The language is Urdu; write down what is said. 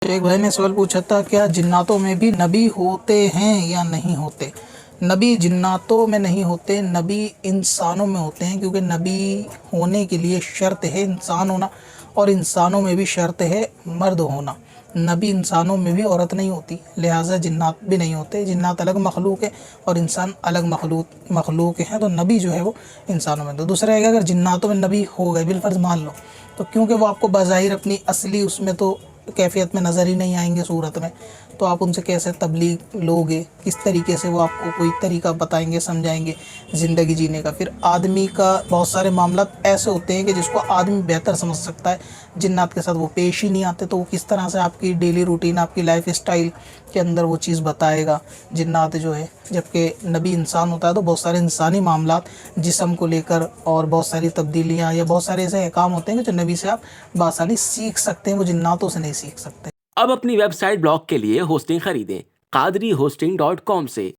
تو ایک بھائی نے سوال پوچھا تھا کیا جناتوں میں بھی نبی ہوتے ہیں یا نہیں ہوتے؟ نبی جناتوں میں نہیں ہوتے، نبی انسانوں میں ہوتے ہیں، کیونکہ نبی ہونے کے لیے شرط ہے انسان ہونا، اور انسانوں میں بھی شرط ہے مرد ہونا۔ نبی انسانوں میں بھی عورت نہیں ہوتی، لہٰذا جنات بھی نہیں ہوتے۔ جنات الگ مخلوق ہے اور انسان الگ مخلوق ہیں، تو نبی جو ہے وہ انسانوں میں۔ تو دوسرا ہے کہ اگر جناتوں میں نبی ہو گئے بالفرض مان لو، تو کیونکہ وہ آپ کو بظاہر اپنی اصلی اس میں تو کیفیت میں نظر ہی نہیں آئیں گے صورت میں، تو آپ ان سے کیسے تبلیغ لوگے؟ کس طریقے سے وہ آپ کو کوئی طریقہ بتائیں گے، سمجھائیں گے زندگی جینے کا؟ پھر آدمی کا بہت سارے معاملات ایسے ہوتے ہیں کہ جس کو آدمی بہتر سمجھ سکتا ہے، جنات کے ساتھ وہ پیش ہی نہیں آتے، تو وہ کس طرح سے آپ کی ڈیلی روٹین، آپ کی لائف اسٹائل کے اندر وہ چیز بتائے گا جنات جو ہے؟ جبکہ نبی انسان ہوتا ہے تو بہت سارے انسانی معاملات جسم کو لے کر اور بہت ساری تبدیلیاں یا بہت سارے ایسے احکام ہوتے ہیں کہ جو نبی سے آپ بآسانی سیکھ سکتے ہیں، وہ جناتوں سے نہیں سیکھ سکتے۔ اب اپنی ویب سائٹ بلاگ کے لیے ہوسٹنگ خریدیں قادری hosting.com سے۔